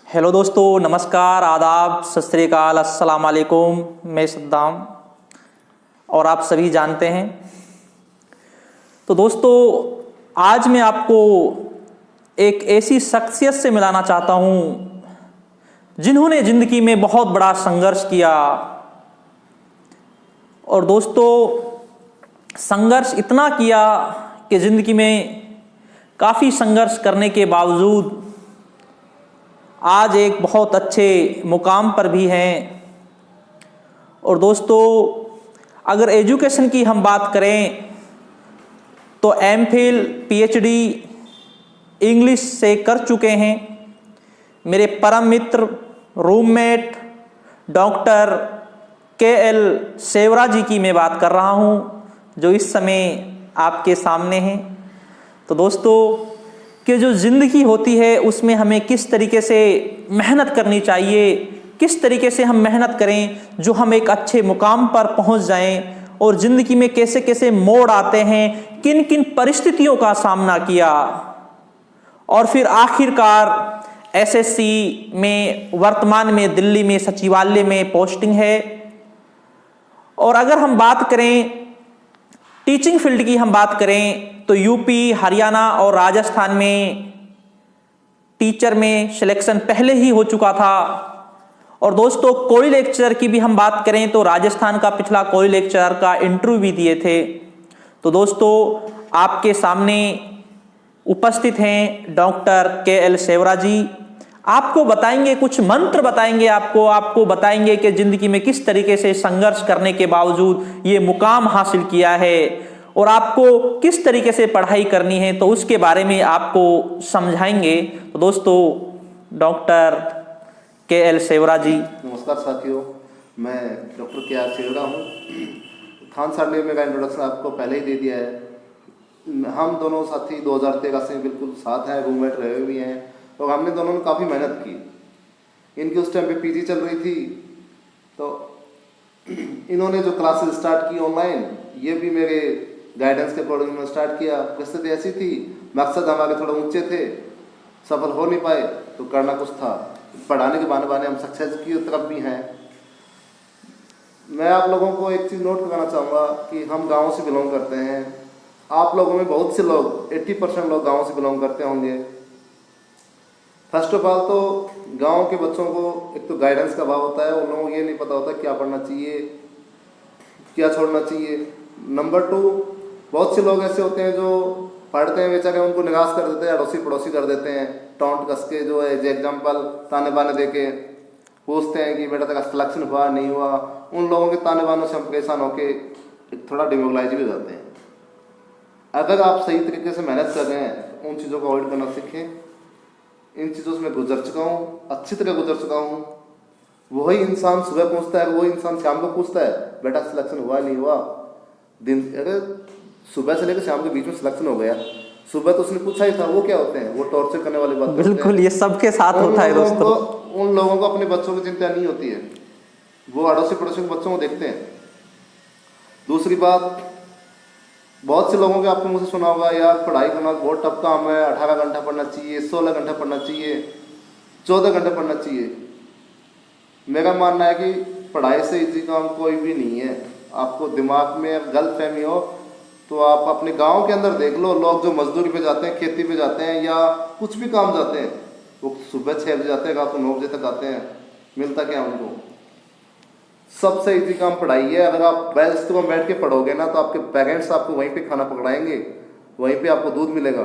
Hello दोस्तों, नमस्कार, आदाब, सत श्री अकाल, अस्सलाम वालेकुम। मैं सद्दाम और आप सभी जानते हैं। तो दोस्तों, आज मैं आपको एक ऐसी शख्सियत से मिलाना चाहता हूँ जिन्होंने ज़िंदगी में बहुत बड़ा संघर्ष किया। और दोस्तों, संघर्ष इतना किया कि ज़िंदगी में काफ़ी संघर्ष करने के बावजूद आज एक बहुत अच्छे मुकाम पर भी हैं। और दोस्तों, अगर एजुकेशन की हम बात करें तो एमफिल पीएचडी इंग्लिश से कर चुके हैं। मेरे परम मित्र, रूममेट डॉक्टर KL सेवरा जी की मैं बात कर रहा हूं, जो इस समय आपके सामने हैं। तो दोस्तों, कि जो ज़िंदगी होती है उसमें हमें किस तरीके से मेहनत करनी चाहिए, किस तरीके से हम मेहनत करें जो हम एक अच्छे मुकाम पर पहुंच जाएं, और ज़िंदगी में कैसे कैसे मोड़ आते हैं, किन किन परिस्थितियों का सामना किया, और फिर आखिरकार SSC में वर्तमान में दिल्ली में सचिवालय में पोस्टिंग है। और अगर हम बात करें टीचिंग फील्ड की, हम बात करें तो यूपी, हरियाणा और राजस्थान में टीचर में सिलेक्शन पहले ही हो चुका था। और दोस्तों, कोई लेक्चरर की भी हम बात करें तो राजस्थान का पिछला कोई लेक्चरर का इंटरव्यू भी दिए थे। तो दोस्तों, आपके सामने उपस्थित हैं डॉक्टर KL सेवरा जी। आपको बताएंगे, कुछ मंत्र बताएंगे, आपको बताएंगे कि जिंदगी में किस तरीके से संघर्ष करने के बावजूद ये मुकाम हासिल किया है और आपको किस तरीके से पढ़ाई करनी है, तो उसके बारे में आपको समझाएंगे। तो दोस्तों, डॉक्टर KL सेवरा जी। नमस्कार साथियों, मैं डॉक्टर KR सेवरा हूँ। खान साहब ने मेरा इंट्रोडक्शन आपको पहले ही दे दिया है। हम दोनों साथी 2013 से बिल्कुल साथ हैं, रूममेट रहे हुए हैं, और हमने दोनों ने काफ़ी मेहनत की। इनकी उस टाइम पे PG चल रही थी, तो इन्होंने जो क्लासेस स्टार्ट की ऑनलाइन, ये भी मेरे गाइडेंस के अकॉर्डिंग में स्टार्ट किया। परिस्थिति ऐसी थी, मकसद हमारे थोड़े ऊंचे थे, सफल हो नहीं पाए, तो करना कुछ था। पढ़ाने के बहाने बहाने हम सक्सेस की तरफ भी हैं। मैं आप लोगों को एक चीज़ नोट कराना चाहूँगा कि हम गाँव से बिलोंग करते हैं। आप लोगों में बहुत से लोग, 80% लोग गाँव से बिलोंग करते होंगे। फर्स्ट ऑफ ऑल तो गांव के बच्चों को एक तो गाइडेंस का अभाव होता है, उन लोगों को ये नहीं पता होता क्या पढ़ना चाहिए, क्या छोड़ना चाहिए। नंबर 2, बहुत से लोग ऐसे होते हैं जो पढ़ते हैं, बेचारे उनको निराश कर देते हैं, अड़ोसी पड़ोसी कर देते हैं, टॉन्ट कस के, जो है एग्जाम्पल ताने बाने दे के पूछते हैं कि बेटा तेरा सिलेक्शन हुआ नहीं हुआ। उन लोगों के ताने बानों से हम परेशान होकर थोड़ा डिमोरलाइज भी हो जाते हैं। अगर आप सही तरीके से मेहनत कर रहे हैं, उन चीज़ों को अवॉइड करना सीखें। इन चीज़ों से मैं गुजर चुका हूँ, अच्छी तरह गुजर चुका हूँ। वही इंसान सुबह पूछता है, वही इंसान शाम को पूछता है बेटा सिलेक्शन हुआ नहीं हुआ। दिन अगर सुबह से लेकर शाम के बीच में सिलेक्शन हो गया, सुबह तो उसने पूछा ही था, वो क्या होते हैं, वो टॉर्चर करने वाली बात। बिल्कुल, ये सबके साथ होता है दोस्तों। उन लोगों को अपने बच्चों की चिंता नहीं होती है, वो अड़ोसी पड़ोसी के बच्चों को देखते हैं। दूसरी बात, बहुत से लोगों के आपको मुझसे सुना होगा, यार पढ़ाई करना बहुत टफ काम है, 18 घंटा पढ़ना चाहिए, 16 घंटा पढ़ना चाहिए, 14 घंटे पढ़ना चाहिए। मेरा मानना है कि पढ़ाई से इजी काम कोई भी नहीं है। आपको दिमाग में गलतफहमी हो तो आप अपने गांव के अंदर देख लो, लोग जो मजदूरी पे जाते हैं, खेती पे जाते हैं, या कुछ भी काम जाते हैं, वो सुबह 6 बजे जाते हैं, रात को 9 बजे तक आते हैं। मिलता क्या उनको? सबसे इजी काम पढ़ाई है। अगर आप बेस्ट में बैठ के पढ़ोगे ना, तो आपके पेरेंट्स आपको वहीं पे खाना पकड़ाएंगे, वहीं पे आपको दूध मिलेगा।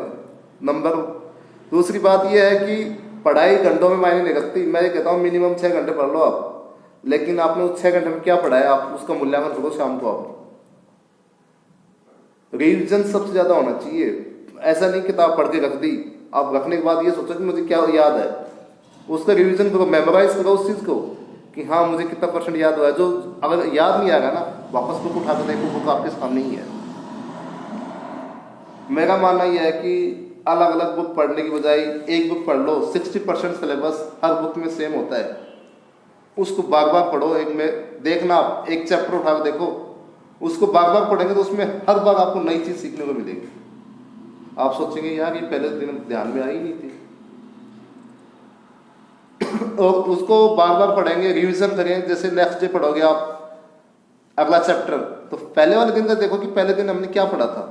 दूसरी बात यह है कि पढ़ाई घंटों में मायने नहीं रखती। मैं ये कहता हूँ मिनिमम 6 घंटे पढ़ लो आप, लेकिन आपने उस 6 घंटे में क्या पढ़ा है, आप उसका मूल्यांकन करो शाम को। आप रिविजन सबसे ज़्यादा होना चाहिए। ऐसा नहीं किताब पढ़ के रख दी, आप रखने के बाद ये सोचो कि मुझे क्या याद है, उसका रिविजन करो, मेमोराइज करो उस चीज़ को कि हाँ मुझे कितना % याद हुआ है। जो अगर याद नहीं आएगा ना, वापस बुक उठा कर देखो, बुक आपके सामने ही है। मेरा मानना यह है कि अलग अलग बुक पढ़ने की बजाय एक बुक पढ़ लो। 60% सिलेबस हर बुक में सेम होता है, उसको बार बार पढ़ो। एक में देखना, आप एक चैप्टर उठा कर देखो, उसको बार बार पढ़ेंगे तो उसमें हर बार आपको नई चीज़ सीखने को मिलेगी। आप सोचेंगे यार ये पहले दिन ध्यान में आई नहीं थी। और उसको बार बार पढ़ेंगे, रिवीजन करेंगे। जैसे नेक्स्ट डे पढ़ोगे आप अगला चैप्टर, तो पहले वाले दिन का देखो कि पहले दिन हमने क्या पढ़ा था।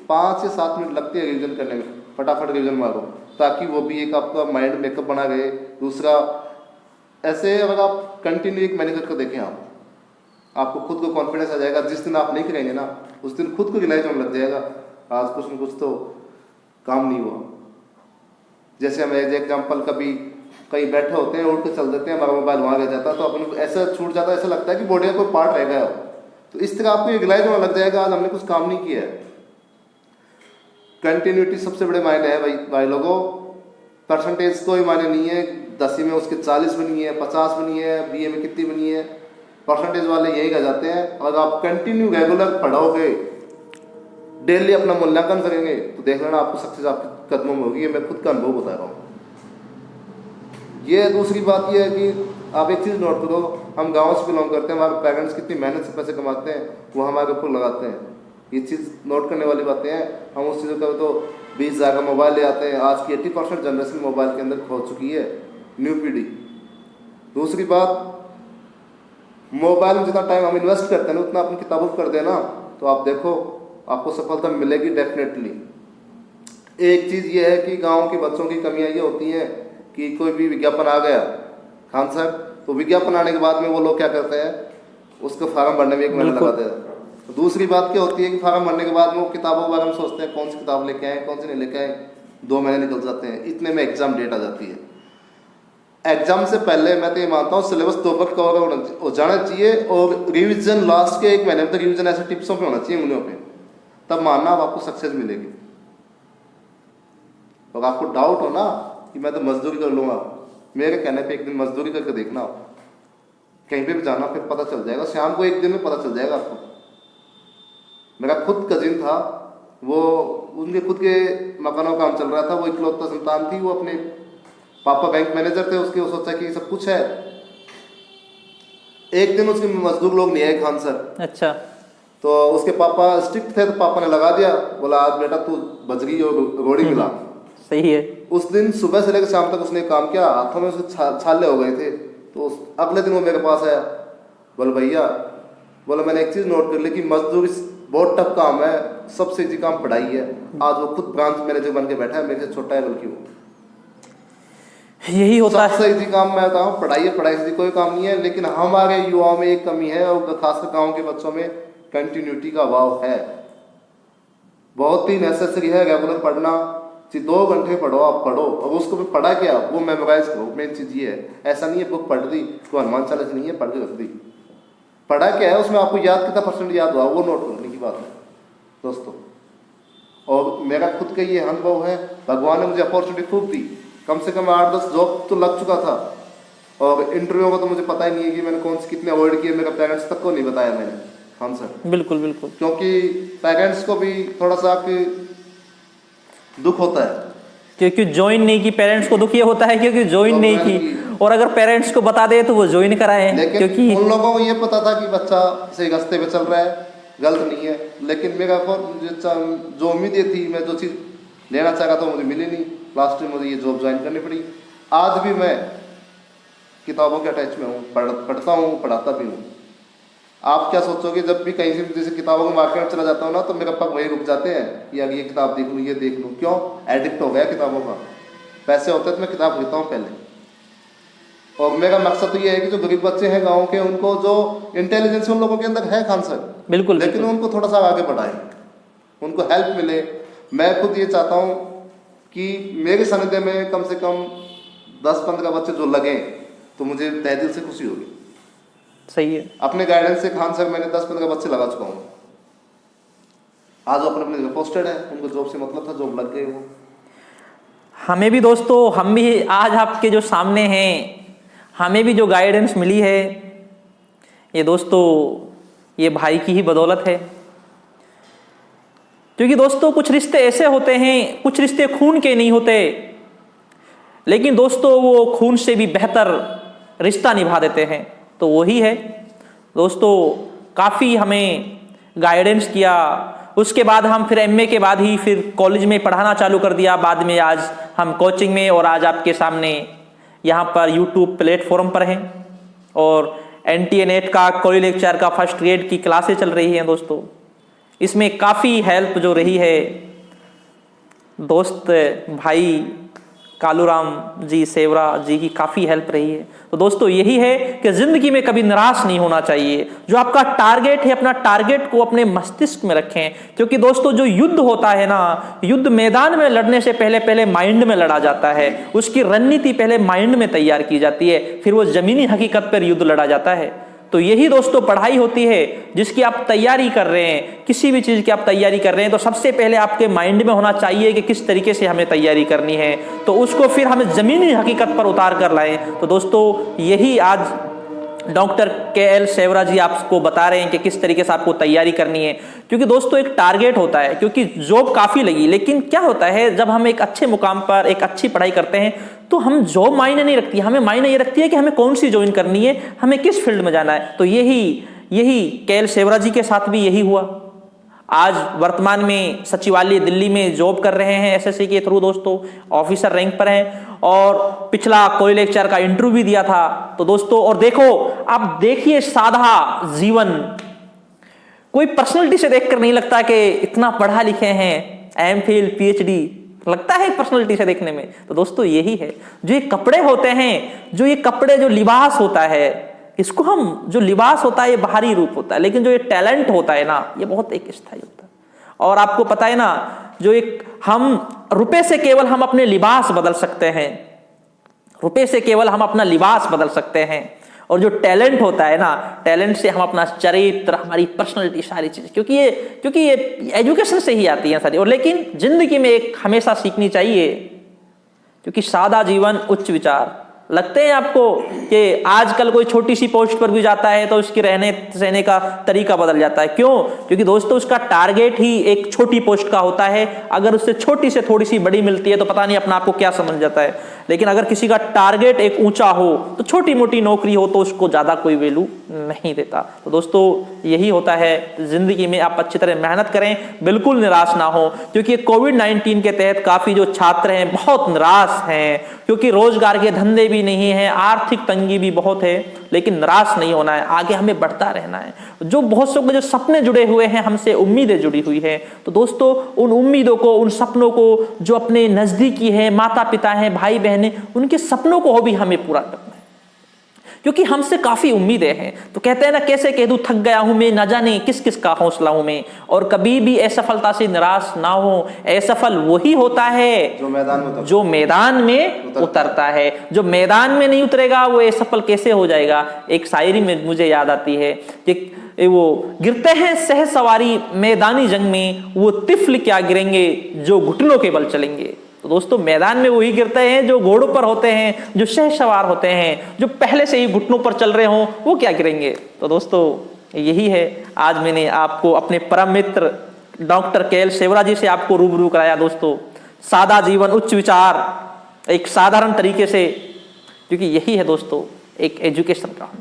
5 से 7 मिनट लगते हैं रिवीजन करने में, फटाफट रिवीजन मारो, ताकि वो भी एक आपका माइंड मेकअप बना रहे। दूसरा, ऐसे अगर आप कंटिन्यू 1 महीने करके देखें, आपको खुद को कॉन्फिडेंस आ जाएगा। जिस दिन आप नहीं करेंगे ना, उस दिन खुद को रियलाइज होने लग जाएगा आज कुछ न कुछ तो काम नहीं हुआ। जैसे हम एज एग्जाम्पल कभी कहीं बैठे होते हैं, उठ के चल देते हैं, हमारा मोबाइल वहाँ रह जाता है, तो अपन ऐसा छूट जाता है, ऐसा लगता है कि बॉडी का कोई पार्ट रह गया हो। तो इस तरह आपको रियलाइज होने लग जाएगा आज हमने कुछ काम नहीं किया है। कंटिन्यूटी सबसे बड़े मायने है भाई लोगों। परसेंटेज कोई मायने नहीं है, 10वीं में उसके 40 बनी है, 50 बनी है, बीए में कितनी बनी है, परसेंटेज वाले यही कह जाते हैं। अगर आप कंटिन्यू रेगुलर पढ़ोगे, डेली अपना मूल्यांकन करेंगे, तो देख लेना आपको सक्सेस आपके कदमों में होगी। ये मैं खुद का अनुभव बता रहा हूँ। ये दूसरी बात ये है कि आप एक चीज़ नोट करो, हम गाँव से बिलोंग करते हैं, हमारे पेरेंट्स कितनी मेहनत से पैसे कमाते हैं, वो हमारे ऊपर लगाते हैं। ये चीज़ नोट करने वाली बातें हैं। हम उस चीज़ों का तो 20,000 का मोबाइल ले आते हैं। आज की 80% जनरेशन मोबाइल के अंदर खो चुकी है, न्यू पीढ़ी। दूसरी बात, मोबाइल में जितना टाइम हम इन्वेस्ट करते हैं ना, उतना अपनी किताबों पर कर देना, तो आप देखो आपको सफलता मिलेगी डेफिनेटली। एक चीज़ ये है कि गांव के बच्चों की कमियां ये होती हैं कि कोई भी विज्ञापन आ गया खान सर, तो विज्ञापन आने के बाद में वो लोग क्या करते हैं, उसको फार्म भरने में 1 महीना लगा देते हैं। दूसरी बात क्या होती है कि फार्म भरने के बाद में वो किताबों के बारे में सोचते हैं, कौन सी किताब लेके आए, कौन सी नहीं लेके आए। 2 महीने निकल जाते हैं, इतने में एग्जाम डेट आ जाती है। एग्जाम से पहले मैं तो ये मानता हूँ सिलेबस 2 बार कवर हो जाना चाहिए, और रिवीजन लास्ट के 1 महीने में तो रिवीजन ऐसे टिप्सों पे होना चाहिए, उन्होंने पे, तब मानना अब आपको सक्सेस मिलेगी। और आपको डाउट हो ना कि मैं तो मजदूरी कर लूँगा, मेरे कहने पे एक दिन मजदूरी करके देखना, कहीं पे भी जाना, फिर पता चल जाएगा। शाम को 1 दिन में पता चल जाएगा आपको। मेरा खुद कजिन था, वो उनके खुद के मकानों का काम चल रहा था, वो इकलौता संतान थी, वो अपने पापा बैंक मैनेजर थे उसके, वो सोचा कि सब कुछ है। एक दिन उसके मजदूर लोग नहीं आए खान सर। अच्छा। तो उसके पापा स्ट्रिक्ट थे, तो पापा ने लगा दिया, बोला आज बेटा तू बच गई और रोड़ी मिला। सही है। उस दिन सुबह से लेकर शाम तक उसने काम किया, हाथों में उसके छाले हो गए थे। तो अगले दिन वो मेरे पास आया, बोले भैया, बोला मैंने एक चीज़ नोट कर ली कि मजदूरी बहुत टफ काम है, सबसे इजी काम पढ़ाई है। आज वो खुद ब्रांच मैनेजर बन के बैठा है, मेरे से छोटा है बल्कि वो। यही होता है, सबसे इजी काम मैं बताऊँ पढ़ाई है, पढ़ाई से कोई काम नहीं है। लेकिन हमारे युवाओं में एक कमी है, और खासकर गाँव के बच्चों में कंटिन्यूटी का अभाव है। बहुत ही नेसेसरी है रेगुलर पढ़ना। 2 घंटे पढ़ो, आप पढ़ो, और उसको भी पढ़ा क्या वो मेमोराइज करो। मेन चीज़ ये है, ऐसा नहीं है बुक पढ़ दी तो हनुमान चालीसा नहीं है पढ़ के रख दी। पढ़ा क्या है उसमें, आपको याद कितना % याद हुआ, वो नोट करने की बात है दोस्तों। और मेरा खुद का ये अनुभव है, भगवान ने मुझे अपॉर्चुनिटी खूब दी। कम से कम 8-10 जॉब तो लग चुका था, और इंटरव्यू का तो मुझे पता ही नहीं है कि मैंने कौन से कितने अवॉइड किए, मेरे पेरेंट्स तक को नहीं बताया मैंने। हाँ सर, बिल्कुल बिल्कुल। क्योंकि पेरेंट्स को भी थोड़ा सा दुख होता है, क्योंकि ज्वाइन नहीं की। पेरेंट्स को दुख ये होता है क्योंकि ज्वाइन नहीं की, और अगर पेरेंट्स को बता दे तो वो ज्वाइन कराए। लेकिन क्योंकि उन लोगों को ये पता था कि बच्चा सही रास्ते पे चल रहा है, गलत नहीं है। लेकिन मेरा जो उम्मीदें थी, मैं जो चीज़ लेना चाह रहा था मुझे मिली नहीं। लास्ट में मुझे ये जॉब ज्वाइन करनी पड़ी। आज भी मैं किताबों के अटैच में हूँ, पढ़ता हूँ, पढ़ाता भी हूँ। आप क्या सोचोगे, जब भी कहीं से जैसे किताबों के मार्केट में चला जाता हूँ ना, तो मेरा पग वही रुक जाते हैं कि यार ये किताब देख लूँ, ये देख लूँ। क्यों? एडिक्ट हो गया किताबों का। पैसे होते तो मैं किताब खरीदता हूँ पहले। और मेरा मकसद तो ये है कि जो गरीब बच्चे हैं गाँव के, उनको जो इंटेलिजेंस उन लोगों के अंदर है खान सर, बिल्कुल, लेकिन उनको थोड़ा सा आगे बढ़ाएं, उनको हेल्प मिले। मैं खुद ये चाहता हूँ कि मेरे सानिध्य में कम से कम 10-15 बच्चे जो लगे, तो मुझे तहे दिल से खुशी होगी। सही है। अपने गाइडेंस से खान सर मैंने 10-15 बच्चे लगा चुका हूँ। आज वो अपने पोस्टेड है, उनको जॉब से मतलब था, जॉब लग गई वो। हमें भी दोस्तों, हम भी आज आपके जो सामने हैं, हमें भी जो गाइडेंस मिली है, ये दोस्तों ये भाई की ही बदौलत है। क्योंकि दोस्तों कुछ रिश्ते ऐसे होते हैं, कुछ रिश्ते खून के नहीं होते, लेकिन दोस्तों वो खून से भी बेहतर रिश्ता निभा देते हैं। तो वही है दोस्तों, काफ़ी हमें गाइडेंस किया। उसके बाद हम फिर एमए के बाद ही फिर कॉलेज में पढ़ाना चालू कर दिया। बाद में आज हम कोचिंग में, और आज आपके सामने यहाँ पर YouTube प्लेटफॉर्म पर हैं और NTA NET का कोई लेक्चर का फर्स्ट ग्रेड की क्लासें चल रही हैं दोस्तों। इसमें काफ़ी हेल्प जो रही है दोस्त भाई कालूराम जी सेवरा जी की काफ़ी हेल्प रही है। तो दोस्तों यही है कि ज़िंदगी में कभी निराश नहीं होना चाहिए। जो आपका टारगेट है अपना टारगेट को अपने मस्तिष्क में रखें, क्योंकि दोस्तों जो युद्ध होता है ना, युद्ध मैदान में लड़ने से पहले माइंड में लड़ा जाता है। उसकी रणनीति पहले माइंड में तैयार की जाती है, फिर वो ज़मीनी हकीकत पर युद्ध लड़ा जाता है। तो यही दोस्तों पढ़ाई होती है जिसकी आप तैयारी कर रहे हैं। किसी भी चीज़ की आप तैयारी कर रहे हैं तो सबसे पहले आपके माइंड में होना चाहिए कि किस तरीके से हमें तैयारी करनी है, तो उसको फिर हमें ज़मीनी हकीकत पर उतार कर लाएं। तो दोस्तों यही आज डॉक्टर KL सेवरा जी आपको बता रहे हैं कि किस तरीके से आपको तैयारी करनी है। क्योंकि दोस्तों एक टारगेट होता है, क्योंकि जॉब काफ़ी लगी, लेकिन क्या होता है जब हम एक अच्छे मुकाम पर एक अच्छी पढ़ाई करते हैं तो हम जॉब मायने नहीं रखती, हमें मायने ये रखती है कि हमें कौन सी ज्वाइन करनी है, हमें किस फील्ड में जाना है। तो यही KL सेवरा जी के साथ भी यही हुआ। आज वर्तमान में सचिवालय दिल्ली में जॉब कर रहे हैं SSC के थ्रू दोस्तों, ऑफिसर रैंक पर हैं और पिछला कोई लेक्चर का इंटरव्यू भी दिया था। तो दोस्तों और देखो, आप देखिए सादा जीवन, कोई पर्सनैलिटी से देखकर नहीं लगता कि इतना पढ़ा लिखे हैं, MPhil PhD, लगता है पर्सनैलिटी से देखने में। तो दोस्तों यही है, जो ये कपड़े होते हैं, जो ये कपड़े जो लिबास होता है, इसको हम जो लिबास होता है ये बाहरी रूप होता है, लेकिन जो ये टैलेंट होता है ना, ये बहुत एक स्थायी होता है। और आपको पता है ना, जो एक हम रुपए से केवल हम अपने लिबास बदल सकते हैं, रुपए से केवल हम अपना लिबास बदल सकते हैं। और जो टैलेंट होता है ना, टैलेंट से हम अपना चरित्र, हमारी पर्सनैलिटी, सारी चीजें, क्योंकि ये एजुकेशन से ही आती है सारी। और लेकिन जिंदगी में एक हमेशा सीखनी चाहिए, क्योंकि सादा जीवन उच्च विचार। लगते हैं आपको कि आजकल कोई छोटी सी पोस्ट पर भी जाता है तो उसकी रहने सहने का तरीका बदल जाता है। क्यों? क्योंकि दोस्तों उसका टारगेट ही एक छोटी पोस्ट का होता है। अगर उससे छोटी से थोड़ी सी बड़ी मिलती है तो पता नहीं अपना आपको क्या समझ जाता है। लेकिन अगर किसी का टारगेट एक ऊंचा हो तो छोटी मोटी नौकरी हो तो उसको ज्यादा कोई वैल्यू नहीं देता। तो दोस्तों यही होता है, जिंदगी में आप अच्छी तरह मेहनत करें, बिल्कुल निराश ना हो। क्योंकि कोविड-19 के तहत काफी जो छात्र हैं बहुत निराश हैं, क्योंकि रोजगार के धंधे भी नहीं है, आर्थिक तंगी भी बहुत है। लेकिन निराश नहीं होना है, आगे हमें बढ़ता रहना है। जो बहुत से जो सपने जुड़े हुए हैं, हमसे उम्मीदें जुड़ी हुई है, तो दोस्तों उन उम्मीदों को, उन सपनों को, जो अपने नजदीकी है, माता पिता हैं, भाई बहनें, उनके सपनों को भी हमें पूरा करना है। क्योंकि हमसे काफी उम्मीदें हैं। तो कहते हैं ना, कैसे कह दूं थक गया हूं मैं, ना जाने किस किस का हौसला हूं मैं। और कभी भी असफलता से निराश ना हो। असफल वही होता है जो मैदान में उतरता है। जो मैदान में नहीं उतरेगा वो असफल कैसे हो जाएगा। एक शायरी में मुझे याद आती है कि वो गिरते हैं सह सवारी मैदानी जंग में, वो तिफल क्या गिरेंगे जो घुटनों के बल चलेंगे। तो दोस्तों मैदान में वही गिरते हैं जो घोड़ों पर होते हैं, जो शह सवार होते हैं, जो पहले से ही घुटनों पर चल रहे हों, वो क्या गिरेंगे। तो दोस्तों यही है, आज मैंने आपको अपने परम मित्र डॉक्टर KL सेवरा जी से आपको रूबरू कराया। दोस्तों सादा जीवन उच्च विचार, एक साधारण तरीके से, क्योंकि यही है दोस्तों एक एजुकेशन का।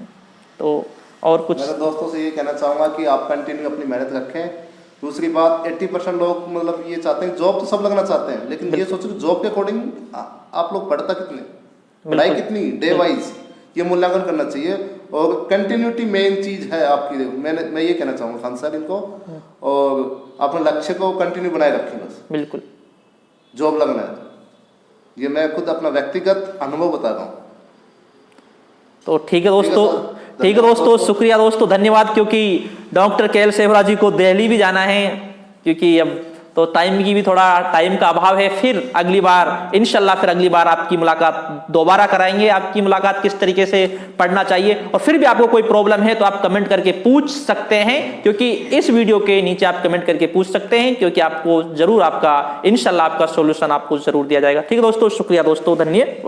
तो और कुछ मेरे दोस्तों से ये कहना चाहूँगा कि आप कंटिन्यू अपनी मेहनत रखें। दूसरी बात, 80% लोग मतलब ये चाहते हैं, जॉब तो सब लगना चाहते हैं, लेकिन ये सोचो कि जॉब के अकॉर्डिंग आप लोग पढ़ता कितने, पढ़ाई कितनी, डे वाइज ये मूल्यांकन करना चाहिए। और कंटिन्यूटी मेन चीज है आपकी। मैं ये कहना चाहूँगा खान साहब इनको, और अपने लक्ष्य को कंटिन्यू बनाए रखें बस। बिल्कुल जॉब लगना है, ये मैं खुद अपना व्यक्तिगत अनुभव बता रहा हूँ। तो ठीक है दोस्तों, शुक्रिया दोस्तों, धन्यवाद। क्योंकि डॉक्टर KL सेवरा जी को दिल्ली भी जाना है, क्योंकि अब तो टाइम की भी थोड़ा टाइम का अभाव है। फिर अगली बार इंशाल्लाह, फिर अगली बार आपकी मुलाकात दोबारा कराएंगे। आपकी मुलाकात किस तरीके से पढ़ना चाहिए, और फिर भी आपको कोई प्रॉब्लम है तो आप कमेंट करके पूछ सकते हैं, क्योंकि इस वीडियो के नीचे आप कमेंट करके पूछ सकते हैं, क्योंकि आपको जरूर आपका इंशाल्लाह आपका सोल्यूशन आपको जरूर दिया जाएगा। ठीक है दोस्तों, शुक्रिया दोस्तों, धन्यवाद।